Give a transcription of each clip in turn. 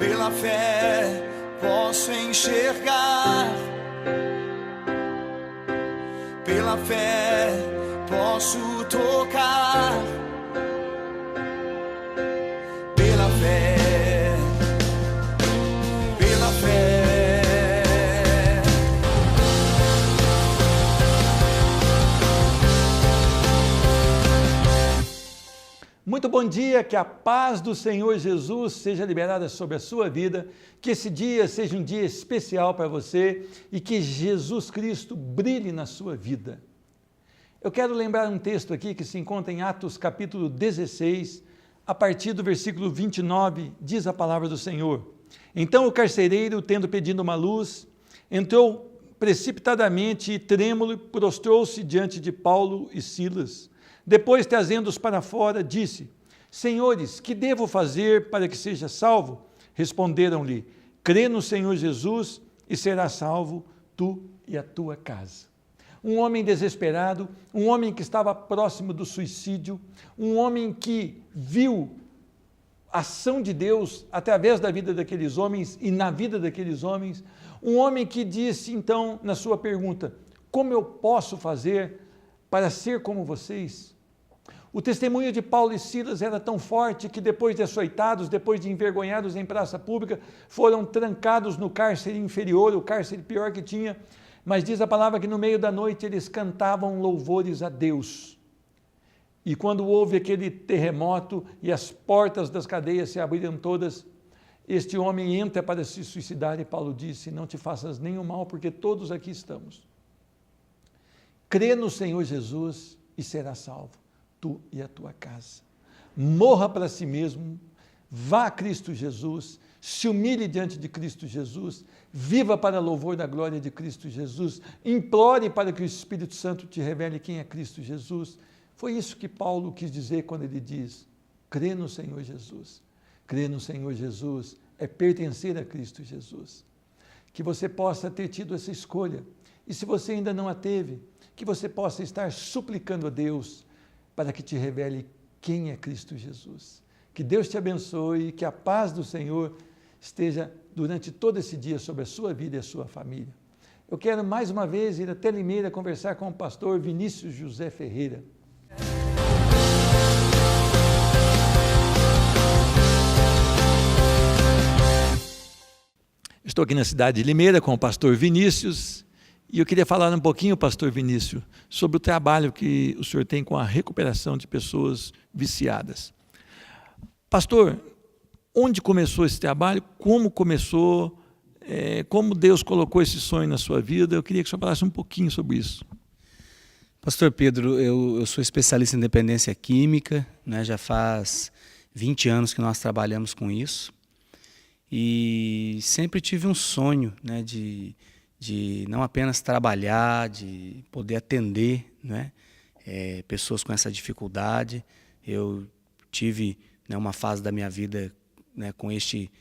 Pela fé posso enxergar, pela fé posso tocar, pela fé, pela fé. Muito bom dia, que a paz do Senhor Jesus seja liberada sobre a sua vida, que esse dia seja um dia especial para você e que Jesus Cristo brilhe na sua vida. Eu quero lembrar um texto aqui que se encontra em Atos capítulo 16, a partir do versículo 29, diz a palavra do Senhor. Então o carcereiro, tendo pedido uma luz, entrou precipitadamente e trêmulo, prostrou-se diante de Paulo e Silas. Depois, trazendo-os para fora, disse: Senhores, que devo fazer para que seja salvo? Responderam-lhe: crê no Senhor Jesus e serás salvo, tu e a tua casa. Um homem desesperado, um homem que estava próximo do suicídio, um homem que viu a ação de Deus através da vida daqueles homens e na vida daqueles homens, um homem que disse então na sua pergunta: como eu posso fazer para ser como vocês? O testemunho de Paulo e Silas era tão forte que depois de açoitados, depois de envergonhados em praça pública, foram trancados no cárcere inferior, o cárcere pior que tinha, mas diz a palavra que no meio da noite eles cantavam louvores a Deus. E quando houve aquele terremoto e as portas das cadeias se abriram todas, este homem entra para se suicidar e Paulo disse: não te faças nenhum mal, porque todos aqui estamos. Crê no Senhor Jesus e serás salvo, tu e a tua casa. Morra para si mesmo, vá a Cristo Jesus, se humilhe diante de Cristo Jesus, viva para louvor da glória de Cristo Jesus, implore para que o Espírito Santo te revele quem é Cristo Jesus. Foi isso que Paulo quis dizer quando ele diz: crê no Senhor Jesus. Crer no Senhor Jesus é pertencer a Cristo Jesus. Que você possa ter tido essa escolha. E se você ainda não a teve, que você possa estar suplicando a Deus para que te revele quem é Cristo Jesus. Que Deus te abençoe e que a paz do Senhor esteja durante todo esse dia sobre a sua vida e a sua família. Eu quero mais uma vez ir até Limeira conversar com o pastor Vinícius José Ferreira. Estou aqui na cidade de Limeira com o pastor Vinícius e eu queria falar um pouquinho, pastor Vinícius, sobre o trabalho que o senhor tem com a recuperação de pessoas viciadas. Pastor, onde começou esse trabalho? Como começou? Como Deus colocou esse sonho na sua vida? Eu queria que o senhor falasse um pouquinho sobre isso. Pastor Pedro, eu sou especialista em dependência química, né? Já faz 20 anos que nós trabalhamos com isso. E sempre tive um sonho, né, de não apenas trabalhar, de poder atender, né, pessoas com essa dificuldade. Eu tive, né, uma fase da minha vida, né, com este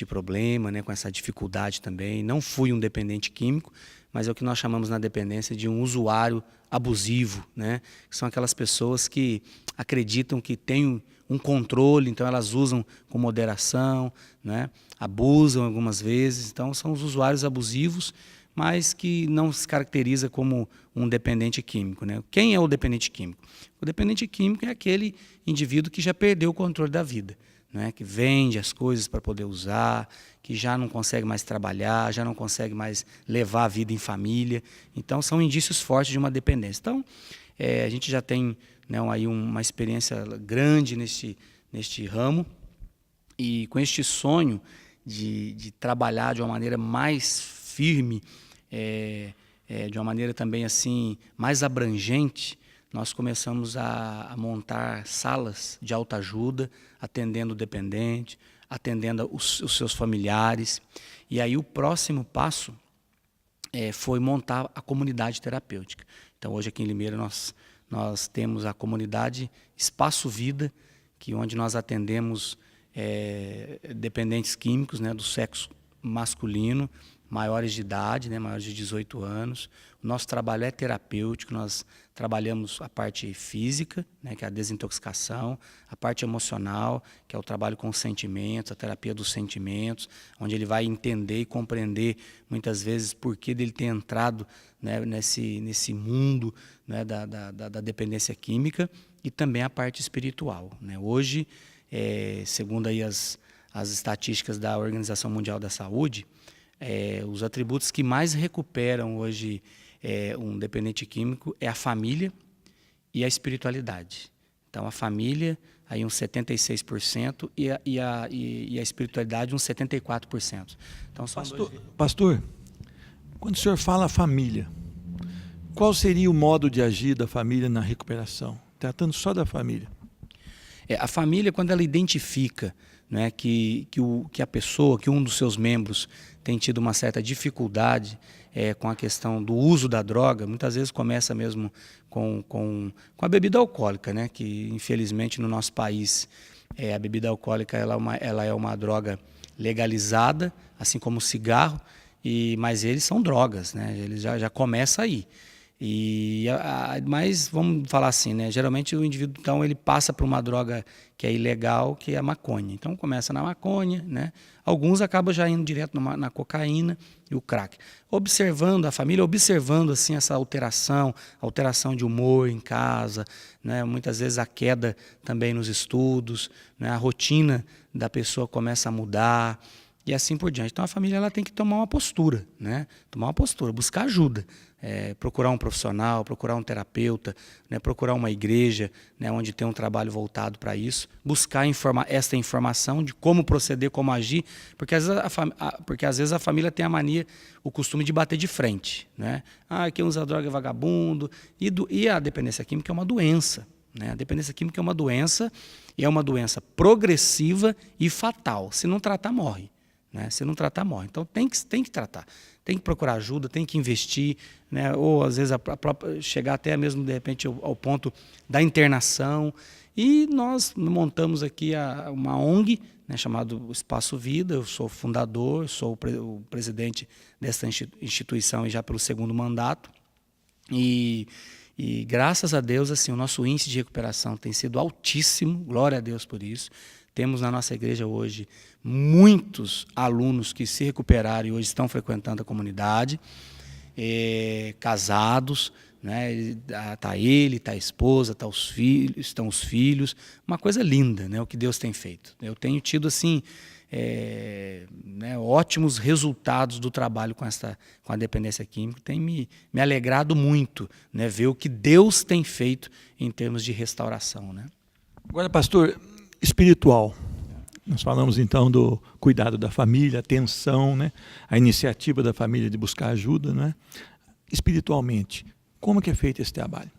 problema, né, com essa dificuldade também. Não fui um dependente químico, mas é o que nós chamamos na dependência de um usuário abusivo, né, que são aquelas pessoas que acreditam que têm um controle, então elas usam com moderação, né, abusam algumas vezes, então são os usuários abusivos, mas que não se caracteriza como um dependente químico, né? Quem é o dependente químico? O dependente químico é aquele indivíduo que já perdeu o controle da vida, né? Que vende as coisas para poder usar, que já não consegue mais trabalhar, já não consegue mais levar a vida em família. Então são indícios fortes de uma dependência. Então a gente já tem, né, aí uma experiência grande neste ramo e com este sonho de trabalhar de uma maneira mais firme, de uma maneira também assim mais abrangente, nós começamos a montar salas de autoajuda, atendendo o dependente, atendendo os seus familiares. E aí o próximo passo foi montar a comunidade terapêutica. Então hoje aqui em Limeira nós temos a comunidade Espaço Vida, onde nós atendemos dependentes químicos, né, do sexo masculino, maiores de idade, né, maiores de 18 anos. O nosso trabalho é terapêutico, nós trabalhamos a parte física, né, que é a desintoxicação, a parte emocional, que é o trabalho com os sentimentos, a terapia dos sentimentos, onde ele vai entender e compreender muitas vezes por que dele ter entrado, né, nesse mundo, né, da dependência química, e também a parte espiritual, né. Hoje, segundo aí as estatísticas da Organização Mundial da Saúde, os atributos que mais recuperam hoje um dependente químico é a família e a espiritualidade. Então, a família, aí uns 76%, e a espiritualidade, uns 74%. Então, são Pastor, quando o senhor fala família, qual seria o modo de agir da família na recuperação? Tratando só da família. A família, quando ela identifica, né, que a pessoa, que um dos seus membros tem tido uma certa dificuldade com a questão do uso da droga, muitas vezes começa mesmo com a bebida alcoólica, né, que infelizmente no nosso país a bebida alcoólica ela é uma droga legalizada, assim como o cigarro, mas eles são drogas, né, eles já começa aí. Mas vamos falar assim, né? Geralmente o indivíduo então ele passa por uma droga que é ilegal, que é a maconha. Então começa na maconha, né? Alguns acabam já indo direto na cocaína e o crack. Observando a família, observando assim essa alteração de humor em casa, né? Muitas vezes a queda também nos estudos, né? A rotina da pessoa começa a mudar. E assim por diante. Então a família ela tem que tomar uma postura, né? Tomar uma postura, buscar ajuda, procurar um profissional, procurar um terapeuta, né? Procurar uma igreja, né? Onde tem um trabalho voltado para isso, buscar esta informação de como proceder, como agir, porque às vezes a família tem a mania, o costume de bater de frente, né? Quem usa droga é vagabundo, e a dependência química é uma doença, né? A dependência química é uma doença, e é uma doença progressiva e fatal. Se não tratar, morre. Né? Se não tratar, morre. Então tem que tratar, tem que procurar ajuda, tem que investir, né? Ou às vezes chegar até mesmo de repente ao ponto da internação. E nós montamos aqui uma ONG, né, chamada Espaço Vida. Eu sou fundador, sou o presidente dessa instituição e já pelo 2º mandato. E graças a Deus assim, o nosso índice de recuperação tem sido altíssimo, glória a Deus por isso. Temos na nossa igreja hoje muitos alunos que se recuperaram e hoje estão frequentando a comunidade, casados, né? Está ele, está a esposa, estão os filhos, uma coisa linda, né? O que Deus tem feito. Eu tenho tido assim, né, ótimos resultados do trabalho com a dependência química, tem me alegrado muito, né, ver o que Deus tem feito em termos de restauração. Né? Agora, pastor, espiritual. Nós falamos então do cuidado da família, a atenção, né? A iniciativa da família de buscar ajuda, né? Espiritualmente, como que é feito esse trabalho?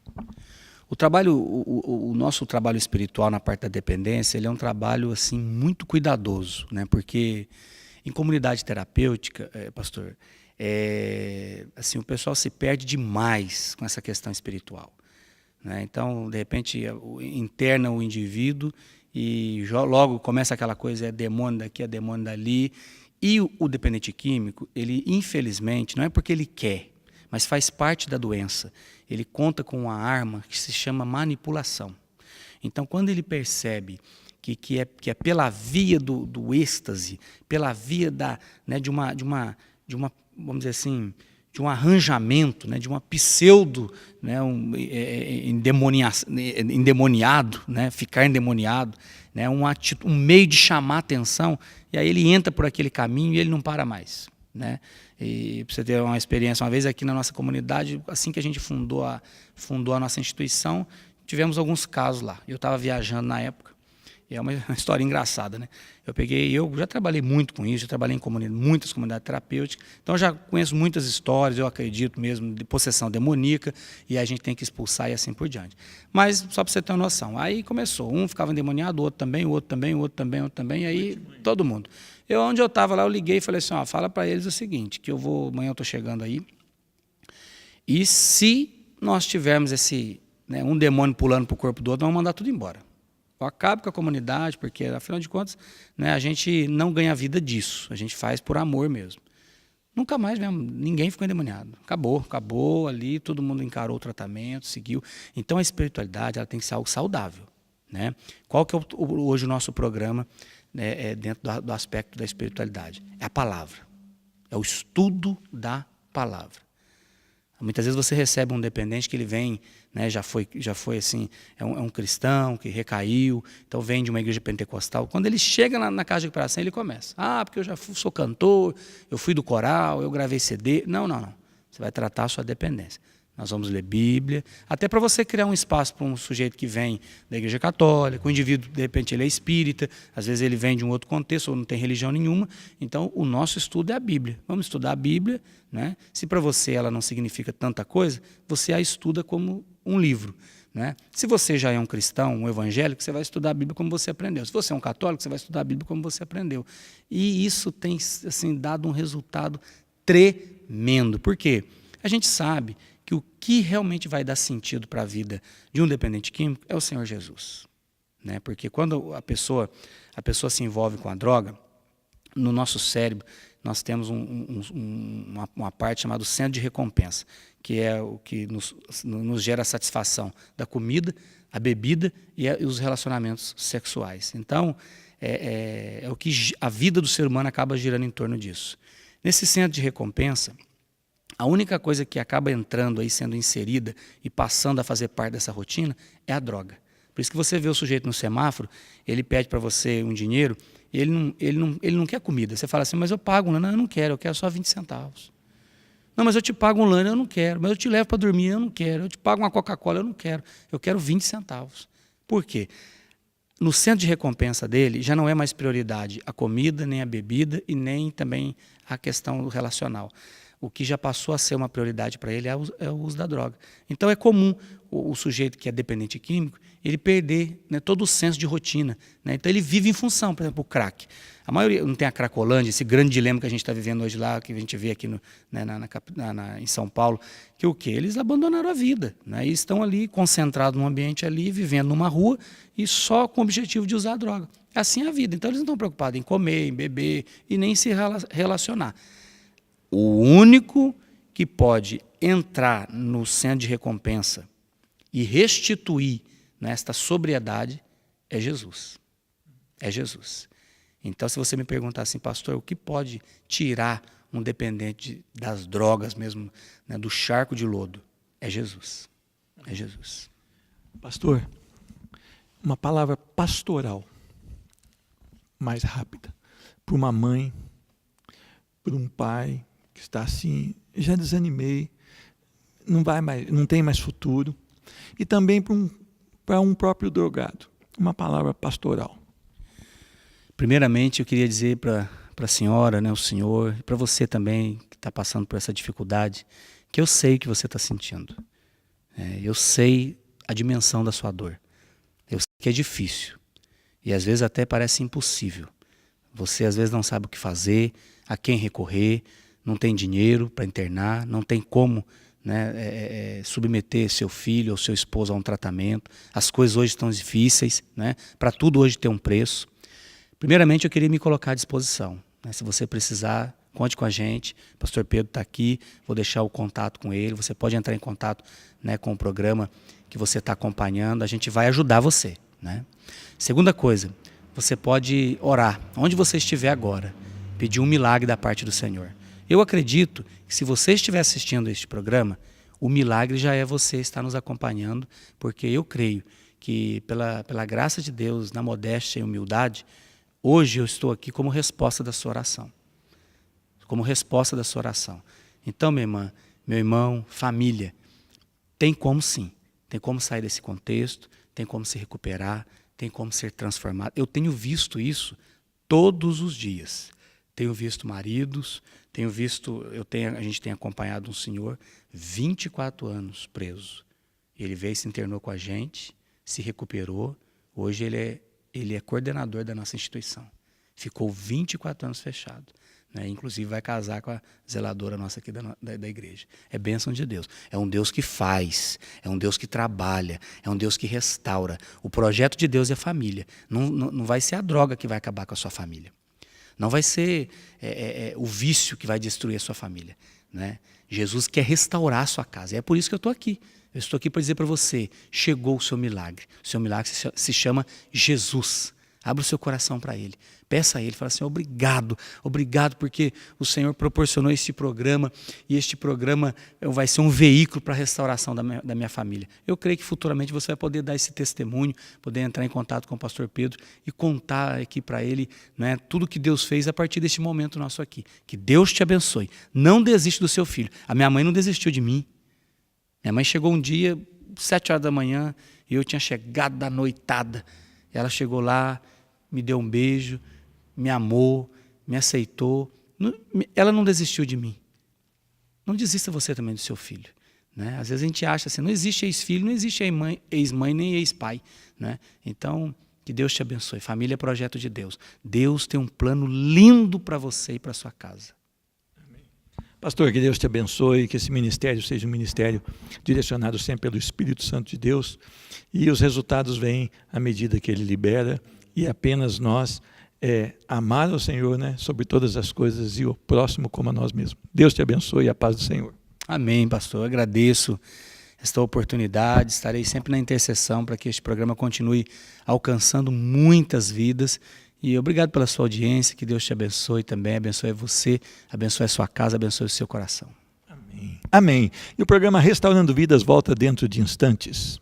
O nosso trabalho espiritual na parte da dependência, ele é um trabalho assim muito cuidadoso, né? Porque em comunidade terapêutica, pastor, assim, o pessoal se perde demais com essa questão espiritual, né? Então, de repente, interna o indivíduo e logo começa aquela coisa, é demônio daqui, é demônio dali. E o dependente químico, ele infelizmente, não é porque ele quer, mas faz parte da doença. Ele conta com uma arma que se chama manipulação. Então, quando ele percebe que é pela via do êxtase, pela via né, de uma, vamos dizer assim, de um arranjamento, né, de uma pseudo, né, endemoniado, né, ficar endemoniado, né, um meio de chamar a atenção, e aí ele entra por aquele caminho e ele não para mais. Né? E para você ter uma experiência, uma vez aqui na nossa comunidade, assim que a gente fundou a nossa instituição, tivemos alguns casos lá. Eu estava viajando na época, e é uma história engraçada, né? Eu já trabalhei muito com isso, já trabalhei em muitas comunidades terapêuticas, então eu já conheço muitas histórias, eu acredito mesmo de possessão demoníaca, e a gente tem que expulsar e assim por diante. Mas só para você ter uma noção, aí começou, um ficava endemoniado, o outro também, o outro também, o outro também, o outro também, aí todo mundo. Onde eu estava lá, eu liguei e falei assim, fala para eles o seguinte, que amanhã eu estou chegando aí, e se nós tivermos né, um demônio pulando para o corpo do outro, nós vamos mandar tudo embora. Eu acabo com a comunidade, porque, afinal de contas, né, a gente não ganha vida disso, a gente faz por amor mesmo. Nunca mais mesmo, ninguém ficou endemoniado. Acabou ali, todo mundo encarou o tratamento, seguiu. Então a espiritualidade ela tem que ser algo saudável, né? Qual que é hoje o nosso programa, né, dentro do aspecto da espiritualidade? É a palavra, é o estudo da palavra. Muitas vezes você recebe um dependente que ele vem, né, já foi assim, é um cristão que recaiu, então vem de uma igreja pentecostal. Quando ele chega na casa de recuperação, ele começa. Porque eu já sou cantor, eu fui do coral, eu gravei CD. Não. Você vai tratar a sua dependência. Nós vamos ler Bíblia, até para você criar um espaço para um sujeito que vem da igreja católica, o indivíduo, de repente, ele é espírita, às vezes ele vem de um outro contexto, ou não tem religião nenhuma. Então, o nosso estudo é a Bíblia. Vamos estudar a Bíblia, né? Se para você ela não significa tanta coisa, você a estuda como um livro, né? Se você já é um cristão, um evangélico, você vai estudar a Bíblia como você aprendeu. Se você é um católico, você vai estudar a Bíblia como você aprendeu. E isso tem assim, dado um resultado tremendo. Por quê? A gente sabe que o que realmente vai dar sentido para a vida de um dependente químico é o Senhor Jesus, né? Porque quando a pessoa se envolve com a droga, no nosso cérebro nós temos uma parte chamada centro de recompensa, que é o que nos gera a satisfação da comida, a bebida e os relacionamentos sexuais. Então, é o que a vida do ser humano acaba girando em torno disso. Nesse centro de recompensa, a única coisa que acaba entrando aí, sendo inserida e passando a fazer parte dessa rotina, é a droga. Por isso que você vê o sujeito no semáforo, ele pede para você um dinheiro, e ele não quer comida. Você fala assim, mas eu pago um lanche. Não, eu não quero, eu quero só 20 centavos. Não, mas eu te pago um lanche, eu não quero. Mas eu te levo para dormir, eu não quero. Eu te pago uma Coca-Cola, eu não quero. Eu quero 20 centavos. Por quê? No centro de recompensa dele, já não é mais prioridade a comida, nem a bebida, e nem também a questão relacional. O que já passou a ser uma prioridade para ele é o uso da droga. Então é comum o sujeito que é dependente químico, ele perder, né, todo o senso de rotina, né? Então ele vive em função, por exemplo, o crack. A maioria, não tem a Cracolândia, esse grande dilema que a gente está vivendo hoje lá, que a gente vê aqui em São Paulo, que o quê? Eles abandonaram a vida, né? E estão ali concentrados num ambiente ali, vivendo numa rua, e só com o objetivo de usar a droga. Assim é a vida. Então eles não estão preocupados em comer, em beber e nem se relacionar. O único que pode entrar no centro de recompensa e restituir nesta sobriedade é Jesus. É Jesus. Então, se você me perguntar assim, pastor, o que pode tirar um dependente das drogas mesmo, né, do charco de lodo? É Jesus. É Jesus. Pastor, uma palavra pastoral mais rápida para uma mãe, para um pai que está assim, já desanimei, não tem mais futuro, e também para um próprio drogado, uma palavra pastoral. Primeiramente, eu queria dizer para a senhora, né, o senhor, e para você também que está passando por essa dificuldade, que eu sei o que você está sentindo. Eu sei a dimensão da sua dor. Eu sei que é difícil e às vezes até parece impossível. Você às vezes não sabe o que fazer, a quem recorrer, não tem dinheiro para internar, não tem como, né, submeter seu filho ou seu esposo a um tratamento. As coisas hoje estão difíceis, né? Para tudo hoje tem um preço. Primeiramente, eu queria me colocar à disposição, né? Se você precisar, conte com a gente. O pastor Pedro está aqui, vou deixar o contato com ele. Você pode entrar em contato, né, com o programa que você está acompanhando. A gente vai ajudar você, né? Segunda coisa, você pode orar, onde você estiver agora, pedir um milagre da parte do Senhor. Eu acredito que se você estiver assistindo este programa, o milagre já é você estar nos acompanhando, porque eu creio que pela graça de Deus, na modéstia e humildade, hoje eu estou aqui como resposta da sua oração. Como resposta da sua oração. Então, minha irmã, meu irmão, família, tem como sim. Tem como sair desse contexto, tem como se recuperar, tem como ser transformado. Eu tenho visto isso todos os dias. Tenho visto maridos, a gente tem acompanhado um senhor, 24 anos preso. Ele veio e se internou com a gente, se recuperou. Hoje ele é coordenador da nossa instituição. Ficou 24 anos fechado, né? Inclusive vai casar com a zeladora nossa aqui da igreja. É bênção de Deus. É um Deus que faz, é um Deus que trabalha, é um Deus que restaura. O projeto de Deus é família. Não vai ser a droga que vai acabar com a sua família. Não vai ser o vício que vai destruir a sua família, né? Jesus quer restaurar a sua casa. E é por isso que eu estou aqui. Eu estou aqui para dizer para você, chegou o seu milagre. O seu milagre se chama Jesus. Abra o seu coração para Ele. Peça a Ele, fala assim, obrigado porque o Senhor proporcionou este programa e este programa vai ser um veículo para a restauração da minha família. Eu creio que futuramente você vai poder dar esse testemunho, poder entrar em contato com o pastor Pedro e contar aqui para ele, né, tudo que Deus fez a partir deste momento nosso aqui. Que Deus te abençoe. Não desiste do seu filho. A minha mãe não desistiu de mim. Minha mãe chegou um dia, 7 horas da manhã, e eu tinha chegado da noitada. Ela chegou lá, me deu um beijo, me amou, me aceitou. Ela não desistiu de mim. Não desista você também do seu filho, né? Às vezes a gente acha assim, não existe ex-filho, não existe ex-mãe, nem ex-pai, né? Então, que Deus te abençoe. Família é projeto de Deus. Deus tem um plano lindo para você e para sua casa. Pastor, que Deus te abençoe, que esse ministério seja um ministério direcionado sempre pelo Espírito Santo de Deus e os resultados vêm à medida que Ele libera e apenas nós amar ao Senhor, né, sobre todas as coisas e o próximo como a nós mesmos. Deus te abençoe e a paz do Senhor. Amém, pastor. Eu agradeço esta oportunidade, estarei sempre na intercessão para que este programa continue alcançando muitas vidas. E obrigado pela sua audiência, que Deus te abençoe também, abençoe você, abençoe a sua casa, abençoe o seu coração. Amém. Amém. E o programa Restaurando Vidas volta dentro de instantes.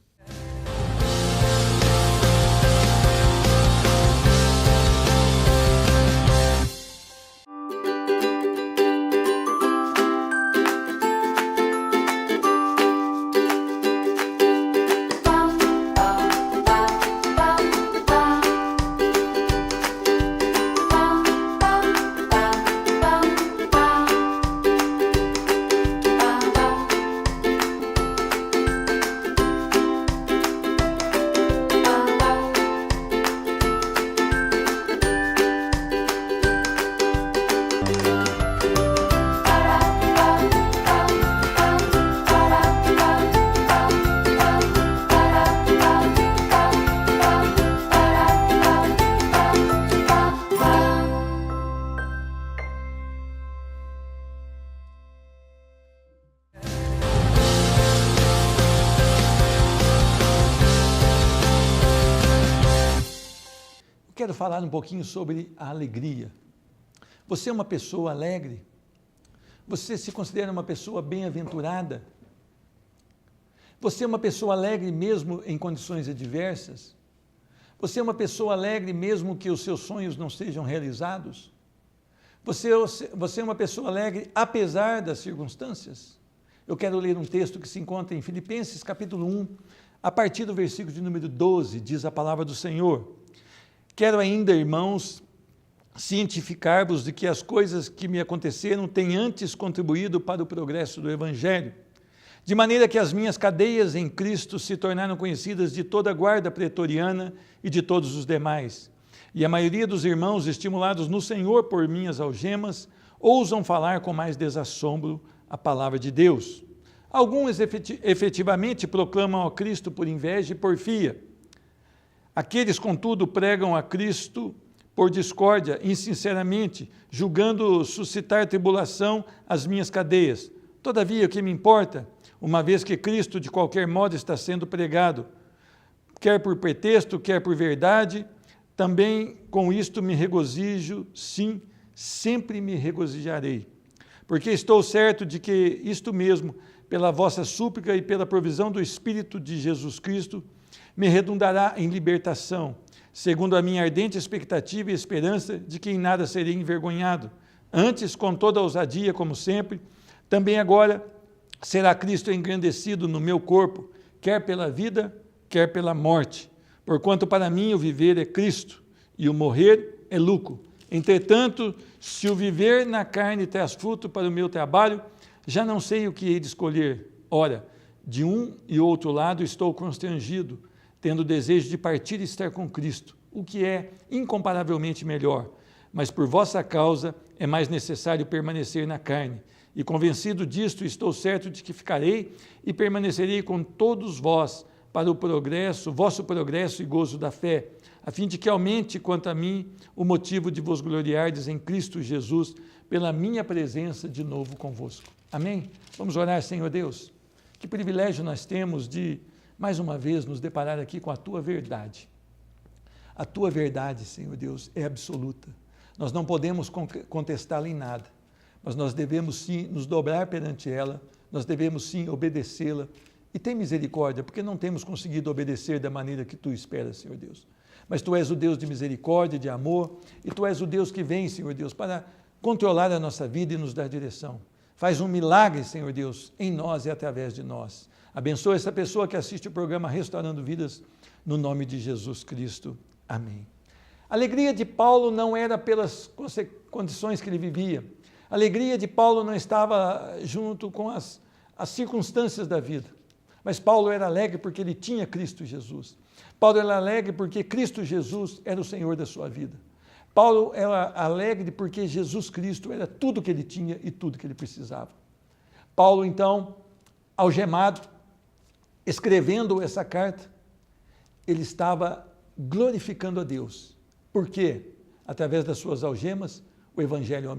Quero falar um pouquinho sobre a alegria. Você é uma pessoa alegre? Você se considera uma pessoa bem-aventurada? Você é uma pessoa alegre mesmo em condições adversas? Você é uma pessoa alegre mesmo que os seus sonhos não sejam realizados? Você é uma pessoa alegre apesar das circunstâncias? Eu quero ler um texto que se encontra em Filipenses capítulo 1, a partir do versículo de número 12, diz a palavra do Senhor. Quero ainda, irmãos, cientificar-vos de que as coisas que me aconteceram têm antes contribuído para o progresso do Evangelho, de maneira que as minhas cadeias em Cristo se tornaram conhecidas de toda a guarda pretoriana e de todos os demais. E a maioria dos irmãos, estimulados no Senhor por minhas algemas, ousam falar com mais desassombro a palavra de Deus. Alguns efetivamente proclamam a Cristo por inveja e porfia. Aqueles, contudo, pregam a Cristo por discórdia, insinceramente, julgando suscitar tribulação às minhas cadeias. Todavia, o que me importa, uma vez que Cristo, de qualquer modo, está sendo pregado, quer por pretexto, quer por verdade, também com isto me regozijo, sim, sempre me regozijarei. Porque estou certo de que isto mesmo, pela vossa súplica e pela provisão do Espírito de Jesus Cristo, me redundará em libertação, segundo a minha ardente expectativa e esperança de que em nada serei envergonhado. Antes, com toda a ousadia, como sempre, também agora será Cristo engrandecido no meu corpo, quer pela vida, quer pela morte. Porquanto para mim o viver é Cristo, e o morrer é lucro. Entretanto, se o viver na carne traz fruto para o meu trabalho, já não sei o que hei de escolher. Ora, de um e outro lado estou constrangido, tendo desejo de partir e estar com Cristo, o que é incomparavelmente melhor. Mas por vossa causa é mais necessário permanecer na carne. E convencido disto, estou certo de que ficarei e permanecerei com todos vós para o progresso, vosso progresso e gozo da fé, a fim de que aumente quanto a mim o motivo de vos gloriardes em Cristo Jesus, pela minha presença de novo convosco. Amém? Vamos orar, Senhor Deus. Que privilégio nós temos de, mais uma vez, nos deparar aqui com a Tua verdade. A Tua verdade, Senhor Deus, é absoluta. Nós não podemos contestá-la em nada, mas nós devemos sim nos dobrar perante ela, nós devemos sim obedecê-la. E tem misericórdia, porque não temos conseguido obedecer da maneira que Tu esperas, Senhor Deus. Mas Tu és o Deus de misericórdia, de amor, e Tu és o Deus que vem, Senhor Deus, para controlar a nossa vida e nos dar direção. Faz um milagre, Senhor Deus, em nós e através de nós. Abençoa essa pessoa que assiste o programa Restaurando Vidas, no nome de Jesus Cristo. Amém. A alegria de Paulo não era pelas condições que ele vivia. A alegria de Paulo não estava junto com as circunstâncias da vida. Mas Paulo era alegre porque ele tinha Cristo Jesus. Paulo era alegre porque Cristo Jesus era o Senhor da sua vida. Paulo era alegre porque Jesus Cristo era tudo que ele tinha e tudo que ele precisava. Paulo, então, algemado, escrevendo essa carta, ele estava glorificando a Deus. Por quê? Através das suas algemas, o evangelho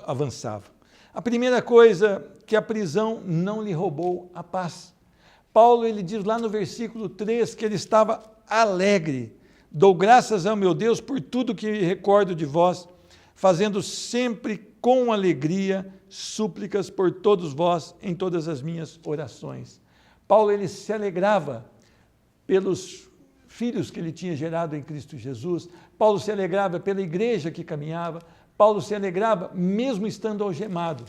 avançava. A primeira coisa, que a prisão não lhe roubou a paz. Paulo, ele diz lá no versículo 3 que ele estava alegre. Dou graças ao meu Deus por tudo que recordo de vós, fazendo sempre com alegria súplicas por todos vós em todas as minhas orações. Paulo, ele se alegrava pelos filhos que ele tinha gerado em Cristo Jesus. Paulo se alegrava pela igreja que caminhava. Paulo se alegrava mesmo estando algemado,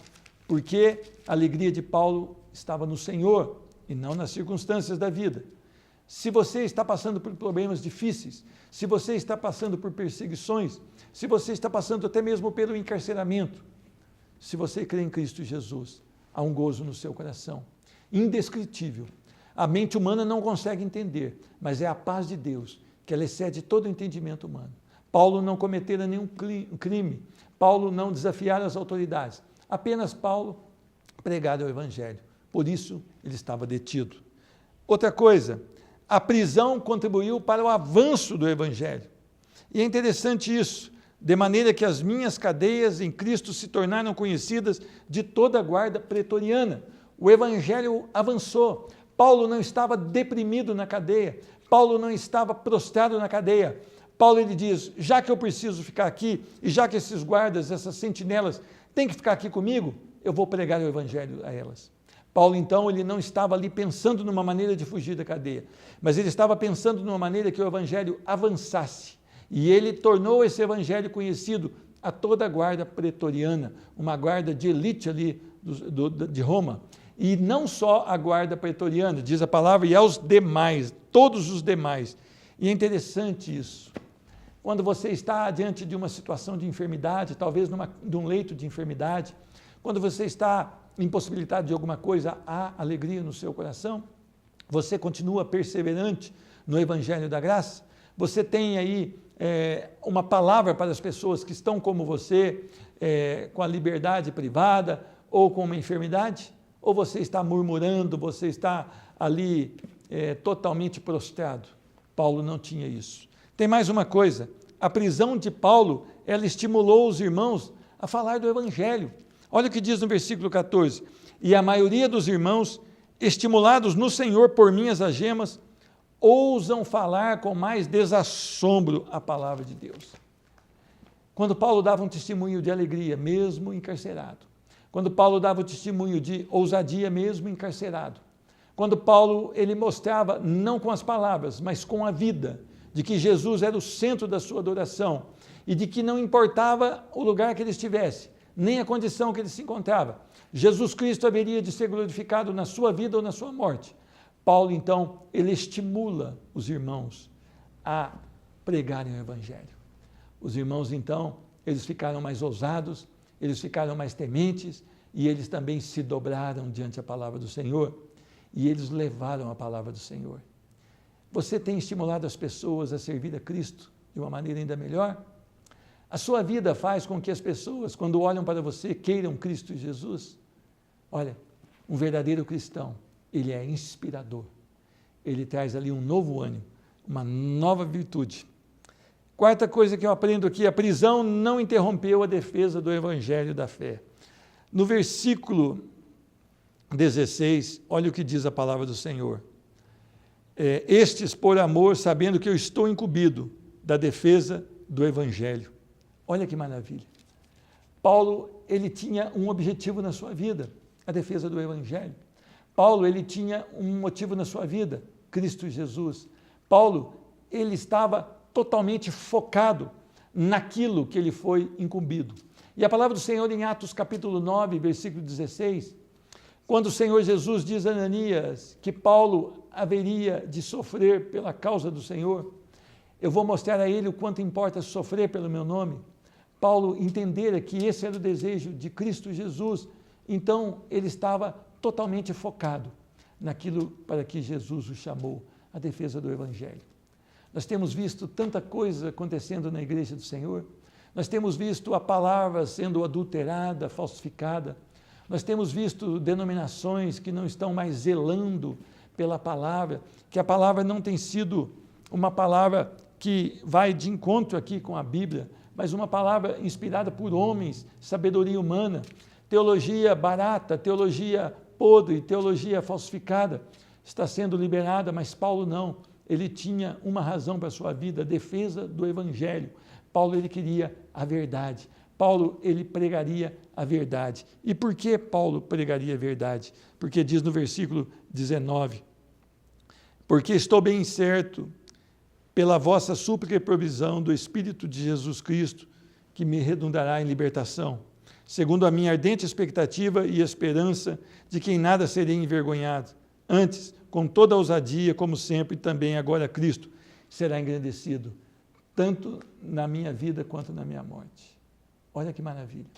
porque a alegria de Paulo estava no Senhor e não nas circunstâncias da vida. Se você está passando por problemas difíceis, se você está passando por perseguições, se você está passando até mesmo pelo encarceramento, se você crê em Cristo Jesus, há um gozo no seu coração, indescritível. A mente humana não consegue entender, mas é a paz de Deus, que ela excede todo o entendimento humano. Paulo não cometera nenhum crime, Paulo não desafiara as autoridades, apenas Paulo pregara o evangelho. Por isso, ele estava detido. Outra coisa, a prisão contribuiu para o avanço do evangelho. E é interessante isso, de maneira que as minhas cadeias em Cristo se tornaram conhecidas de toda a guarda pretoriana. O evangelho avançou. Paulo não estava deprimido na cadeia, Paulo não estava prostrado na cadeia. Paulo, ele diz, já que eu preciso ficar aqui, e já que esses guardas, essas sentinelas, têm que ficar aqui comigo, eu vou pregar o evangelho a elas. Paulo, então, ele não estava ali pensando numa maneira de fugir da cadeia, mas ele estava pensando numa maneira que o evangelho avançasse. E ele tornou esse evangelho conhecido a toda a guarda pretoriana, uma guarda de elite ali de Roma. E não só a guarda pretoriana, diz a palavra, e aos demais, todos os demais. E é interessante isso. Quando você está diante de uma situação de enfermidade, talvez de um leito de enfermidade, quando você está impossibilitado de alguma coisa, há alegria no seu coração, você continua perseverante no evangelho da graça, você tem aí uma palavra para as pessoas que estão como você, com a liberdade privada ou com uma enfermidade, ou você está murmurando, você está ali totalmente prostrado. Paulo não tinha isso. Tem mais uma coisa, a prisão de Paulo, ela estimulou os irmãos a falar do evangelho. Olha o que diz no versículo 14, e a maioria dos irmãos, estimulados no Senhor por minhas algemas, ousam falar com mais desassombro a palavra de Deus. Quando Paulo dava um testemunho de alegria, mesmo encarcerado, quando Paulo dava um testemunho de ousadia, mesmo encarcerado, quando Paulo, ele mostrava, não com as palavras, mas com a vida, de que Jesus era o centro da sua adoração, e de que não importava o lugar que ele estivesse, nem a condição que ele se encontrava, Jesus Cristo haveria de ser glorificado na sua vida ou na sua morte. Paulo, então, ele estimula os irmãos a pregarem o evangelho. Os irmãos, então, eles ficaram mais ousados, eles ficaram mais tementes, e eles também se dobraram diante da palavra do Senhor, e eles levaram a palavra do Senhor. Você tem estimulado as pessoas a servir a Cristo de uma maneira ainda melhor? A sua vida faz com que as pessoas, quando olham para você, queiram Cristo Jesus? Olha, um verdadeiro cristão, ele é inspirador. Ele traz ali um novo ânimo, uma nova virtude. Quarta coisa que eu aprendo aqui, a prisão não interrompeu a defesa do evangelho da fé. No versículo 16, olha o que diz a palavra do Senhor. Estes por amor, sabendo que eu estou incumbido da defesa do evangelho. Olha que maravilha. Paulo, ele tinha um objetivo na sua vida, a defesa do evangelho. Paulo, ele tinha um motivo na sua vida, Cristo Jesus. Paulo, ele estava totalmente focado naquilo que ele foi incumbido. E a palavra do Senhor em Atos capítulo 9, versículo 16, quando o Senhor Jesus diz a Ananias que Paulo haveria de sofrer pela causa do Senhor, eu vou mostrar a ele o quanto importa sofrer pelo meu nome. Paulo entendera que esse era o desejo de Cristo Jesus, então ele estava totalmente focado naquilo para que Jesus o chamou, a defesa do evangelho. Nós temos visto tanta coisa acontecendo na igreja do Senhor, nós temos visto a palavra sendo adulterada, falsificada, nós temos visto denominações que não estão mais zelando pela palavra, que a palavra não tem sido uma palavra que vai de encontro aqui com a Bíblia, mas uma palavra inspirada por homens, sabedoria humana, teologia barata, teologia podre, teologia falsificada, está sendo liberada, mas Paulo não. Ele tinha uma razão para a sua vida, a defesa do evangelho. Paulo, ele queria a verdade. Paulo, ele pregaria a verdade. E por que Paulo pregaria a verdade? Porque diz no versículo 19, porque estou bem certo, pela vossa súplica e provisão do Espírito de Jesus Cristo, que me redundará em libertação, segundo a minha ardente expectativa e esperança de que em nada serei envergonhado. Antes, com toda a ousadia, como sempre, também agora Cristo será engrandecido, tanto na minha vida quanto na minha morte. Olha que maravilha.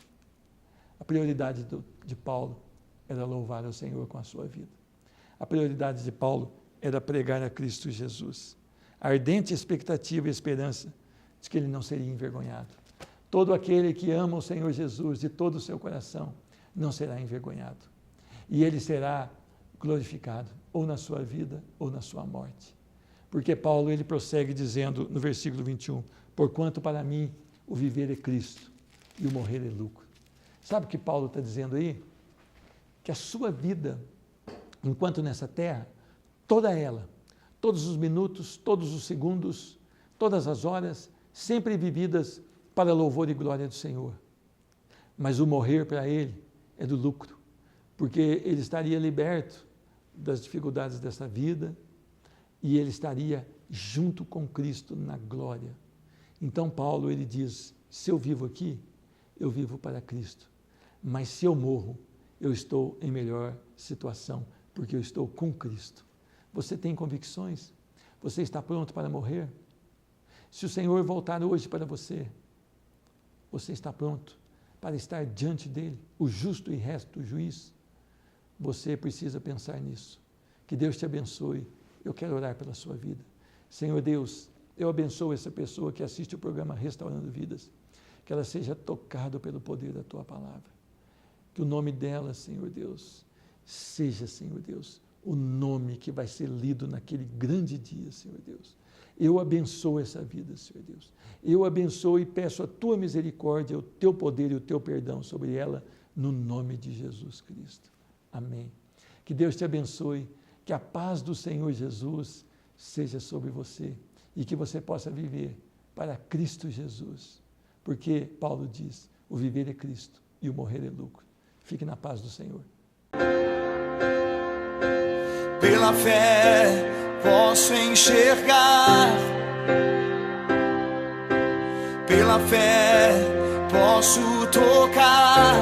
A prioridade de Paulo era louvar ao Senhor com a sua vida. A prioridade de Paulo era pregar a Cristo Jesus. A ardente expectativa e esperança de que ele não seria envergonhado. Todo aquele que ama o Senhor Jesus de todo o seu coração não será envergonhado. E ele será glorificado, ou na sua vida, ou na sua morte. Porque Paulo, ele prossegue dizendo no versículo 21, porquanto para mim o viver é Cristo e o morrer é lucro. Sabe o que Paulo está dizendo aí? Que a sua vida, enquanto nessa terra, toda ela, todos os minutos, todos os segundos, todas as horas, sempre vividas para louvor e glória do Senhor. Mas o morrer para ele é do lucro, porque ele estaria liberto das dificuldades dessa vida e ele estaria junto com Cristo na glória. Então Paulo, ele diz, se eu vivo aqui, eu vivo para Cristo, mas se eu morro, eu estou em melhor situação, porque eu estou com Cristo. Você tem convicções? Você está pronto para morrer? Se o Senhor voltar hoje para você, você está pronto para estar diante dele, o justo e reto juiz? Você precisa pensar nisso. Que Deus te abençoe. Eu quero orar pela sua vida. Senhor Deus, eu abençoo essa pessoa que assiste o programa Restaurando Vidas. Que ela seja tocada pelo poder da tua palavra. Que o nome dela, Senhor Deus, seja, Senhor Deus, o nome que vai ser lido naquele grande dia, Senhor Deus. Eu abençoo essa vida, Senhor Deus. Eu abençoo e peço a tua misericórdia, o teu poder e o teu perdão sobre ela, no nome de Jesus Cristo. Amém. Que Deus te abençoe, que a paz do Senhor Jesus seja sobre você e que você possa viver para Cristo Jesus. Porque Paulo diz, o viver é Cristo e o morrer é lucro. Fique na paz do Senhor. Pela fé posso enxergar, pela fé posso tocar.